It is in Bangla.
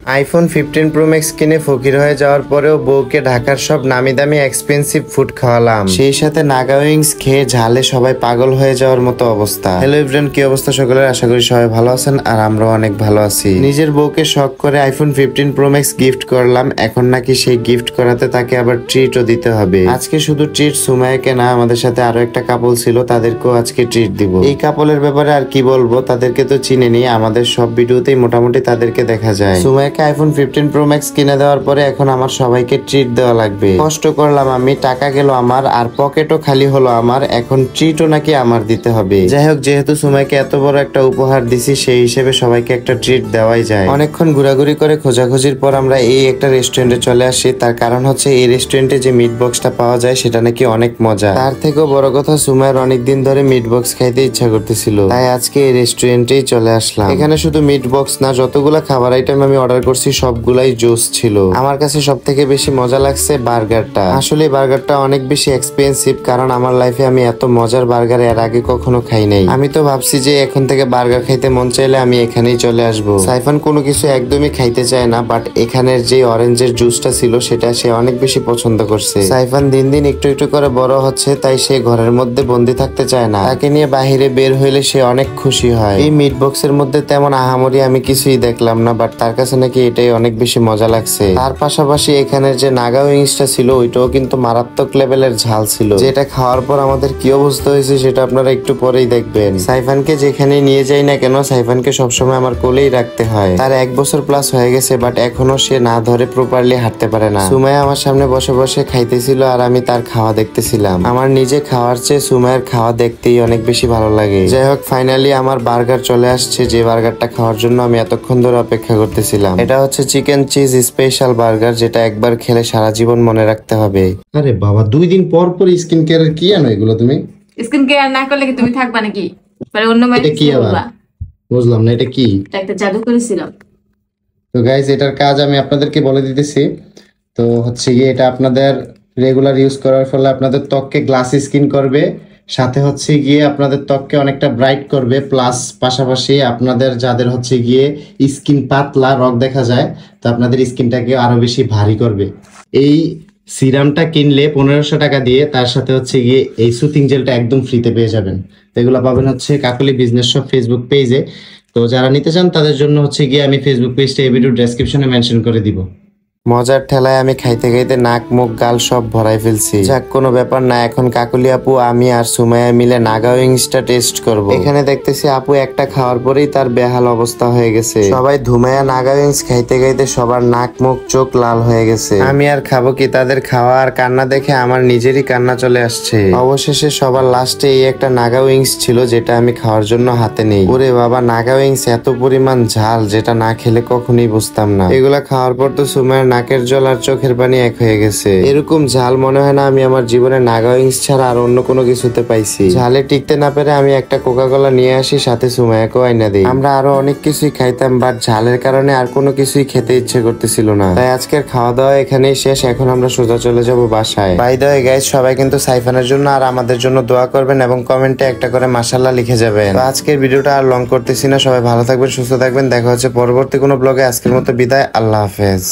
আইফোন 15 প্রো ম্যাক্স কিনে ফকির হয়ে যাওয়ার পরেও বউকে ঢাকার সব নামি দামি এক্সপেন্সিভ ফুড খাওয়ালাম, সেই সাথে নাগা উইংস খেয়ে ঝালে সবাই পাগল হয়ে যাওয়ার মতো অবস্থা। হ্যালো এভরিওয়ান, কি অবস্থা সকলের? আশা করি সবাই ভালো আছেন আর আমরাও অনেক ভালো আছি। নিজের বউকে শখ করে আইফোন 15 প্রো ম্যাক্স গিফট করলাম, এখন নাকি সেই গিফট করাতে তাকে আবার ট্রিটও দিতে হবে। আজকে শুধু ট্রিট সুমাইয়াকে না, আমাদের সাথে আরো একটা কাপল ছিল, তাদেরকেও আজকে ট্রিট দিব। এই কাপলের ব্যাপারে আর কি বলবো, তাদেরকে তো চিনেনি, আমাদের সব ভিডিওতেই মোটামুটি তাদেরকে দেখা যায়। সুমাইয়াকে আইফোন 15 প্রো ম্যাক্স কিনে দেওয়ার পরে এখন আমার সবাইকে ট্রিট দেওয়া লাগবে। কষ্ট করলাম আমি, টাকা গেল আমার, আর পকেটও খালি হলো আমার, এখন ট্রিটও নাকি আমার দিতে হবে। যাই হোক, যেহেতু সুমাইয়াকে এত বড় একটা উপহার দিছি, সেই হিসেবে সবাইকে একটা ট্রিট দেওয়াই যায়। অনেকক্ষণ ঘোরাঘুরি করে খোঁজাখুঁজির পর আমরা এই একটা রেস্টুরেন্টে চলে আসি। তার কারণ হচ্ছে এই রেস্টুরেন্টে যে মিট বক্সটা পাওয়া যায় সেটা নাকি অনেক মজা। তার থেকেও বড় কথা, সুমাইয়ার অনেকদিন ধরে মিট বক্স খাইতে ইচ্ছা করতেছিল, তাই আজকে এই রেস্টুরেন্টেই চলে আসলাম। এখানে শুধু মিট বক্স না, যতগুলা খাবার আইটেম আমি অর্ডার করছি সবগুলাই জোস ছিল। আমার কাছে সব থেকে বেশি মজা লাগছে বার্গারটা। আসলে বার্গারটা অনেক বেশি এক্সপেন্সিভ, কারণ আমার লাইফে আমি এত মজার বার্গার এর আগে কখনো খাই নাই। আমি তো ভাবছি যে এখন থেকে বার্গার খাইতে মন চাইলে আমি এখানেই চলে আসবো। সাইফান কোনো কিছু একদমই খাইতে চায় না, বাট এখানের যে অরেঞ্জের জুসটা ছিল সেটা সে অনেক বেশি পছন্দ করছে। সাইফান দিন দিন একটু একটু করে বড় হচ্ছে, তাই সে ঘরের মধ্যে বন্দি থাকতে চায় না। তাকে নিয়ে বাহিরে বের হইলে সে অনেক খুশি হয়। এই মিট বক্সের মধ্যে তেমন আহামরি আমি কিছুই দেখলাম না, বাট তার কাছে নাকি এটাই অনেক বেশি মজা লাগছে। তার পাশাপাশি এখানের যে নাগা উইংসটা ছিল ওইটাও কিন্তু মারাত্মক লেভেলের ঝাল ছিল, যেটা খাওয়ার পর আমাদের কি অবস্থা হয়েছে সেটা আপনারা একটু পরেই দেখবেন। সাইফানকে যেখানে নিয়ে যাই না কেন, সাইফানকে সবসময় আমার কোলেই রাখতে হয়। তার 1 বছর প্লাস হয়ে গেছে, বাট এখনো সে না ধরে প্রপারলি হাঁটতে পারে না। সুমাইয়া আমার সামনে বসে বসে খাইতেছিল আর আমি তার খাওয়া দেখতেছিলাম। আমার নিজে খাওয়ার চেয়ে সুমাইয়ার খাওয়া দেখতেই অনেক বেশি ভালো লাগে। যাই হোক, ফাইনালি আমার বার্গার চলে আসছে, যে বার্গারটা খাওয়ার জন্য আমি এতক্ষণ ধরে অপেক্ষা করতেছিলাম। এটা হচ্ছে চিকেন চিজ স্পেশাল বার্গার, যেটা একবার খেলে সারা জীবন মনে রাখতে হবে। আরে বাবা, 2 দিন পর পর স্কিন কেয়ারের কি আনো এগুলো তুমি? স্কিন কেয়ার না করলে কি তুমি থাকবা নাকি? পরে অন্য এটা কি আবার? বুঝলাম না, এটা কি? এটা একটা জাদু করেছিলাম। তো গাইজ, এটার কাজ আমি আপনাদেরকে বলে দিতেছি। তো হচ্ছে গিয়ে এটা আপনাদের রেগুলার ইউজ করার ফলে আপনাদের ত্বককে গ্লাস স্কিন করবে, সাথে হচ্ছে গিয়ে আপনাদের ত্বককে অনেকটা ব্রাইট করবে, প্লাস পাশাপাশি আপনাদের যাদের হচ্ছে গিয়ে স্কিন পাতলা রগ দেখা যায়, তো আপনাদের স্কিনটাকে আরো বেশি ভারী করবে। এই সিরামটা কিনলে 1500 টাকা দিয়ে, তার সাথে হচ্ছে গিয়ে এই সুথিং জেলটা একদম ফ্রিতে পেয়ে যাবেন। তো এগুলো পাবেন হচ্ছে কাকলি বিজনেস শপ ফেসবুক পেজে। তো যারা নিতে চান তাদের জন্য হচ্ছে গিয়ে আমি ফেসবুক পেজটা এই ভিডিও ডেসক্রিপশনে মেনশন করে দিব। মজার ঠেলায় আমি খাইতে খাইতে নাক মুখ গাল সব ভরাই ফেলছি। যাক, কোনো ব্যাপার না, এখন কাকুলি আপু, আমি আর সুমাইয়া মিলে নাগা উইংসটা টেস্ট করব। এখানে দেখতেছি আপু একটা খাওয়ার পরেই তার বেহাল অবস্থা হয়ে গেছে। সবাই ধুমাইয়া নাগা উইংস খাইতে খাইতে সবার নাক মুখ চোখ লাল হয়ে গেছে। আমি আর খাবো কি? তাদের খাওয়া আর কান্না দেখে আমার নিজেরই কান্না চলে আসছে। অবশেষে সবার লাস্টে এই একটা নাগা উইংস ছিল, যেটা আমি খাওয়ার জন্য হাতে নেই। ওরে বাবা, নাগা উইংস এত পরিমাণ ঝাল, যেটা না খেলে কখনোই বুঝতাম না। এগুলা খাওয়ার পর তো সুমাইয়ার নাকের জল আর চোখের পানি এক হয়ে গেছে। এরকম ঝাল মনে হয় না আমি আমার জীবনে নাগা উইংস ছাড়া আর অন্য কোনো কিছুতে পাইছি। ঝালে টিকতে না পেরে আমি একটা কোকা কোলা নিয়ে আসি, সাথে সুমাইয়াকেও আইনা দিই। আমরা আরো অনেক কিছুই খাইতাম, বাট ঝালের কারণে আর কোনো কিছুই খেতে ইচ্ছে করতেছিল না। তাই আজকের খাওয়া দাওয়া এখানেই শেষ। এখন আমরা সোজা চলে যাব বাসায়। বাই দ্য ওয়ে গাইস, সবাই কিন্তু সাইফানের জন্য আর আমাদের জন্য দোয়া করবেন এবং কমেন্টে একটা করে মাশাআল্লাহ লিখে যাবেন। তো আজকের ভিডিওটা আর লং করতেছি না, সবাই ভালো থাকবেন, সুস্থ থাকবেন। দেখা হচ্ছে পরবর্তী কোনো ব্লগে। আজকের মতো বিদায়, আল্লাহ হাফেজ।